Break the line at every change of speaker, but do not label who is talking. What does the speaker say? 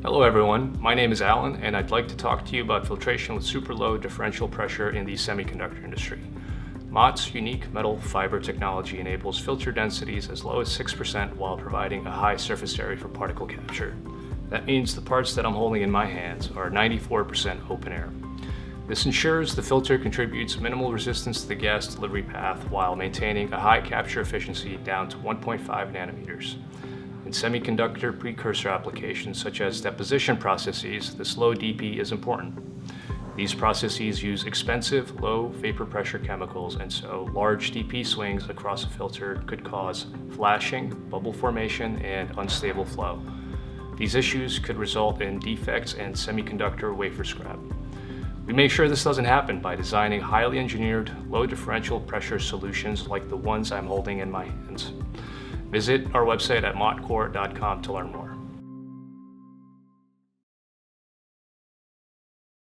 Hello everyone, my name is Alan and I'd like to talk to you about filtration with super low differential pressure in the semiconductor industry. Mott's unique metal fiber technology enables filter densities as low as 6% while providing a high surface area for particle capture. That means the parts that I'm holding in my hands are 94% open air. This ensures the filter contributes minimal resistance to the gas delivery path while maintaining a high capture efficiency down to 1.5 nanometers. In semiconductor precursor applications such as deposition processes, this low DP is important. These processes use expensive, low vapor pressure chemicals, and so large DP swings across a filter could cause flashing, bubble formation, and unstable flow. These issues could result in defects and semiconductor wafer scrap. We make sure this doesn't happen by designing highly engineered, low differential pressure solutions like the ones I'm holding in my hands. Visit our website at mottcore.com to learn more.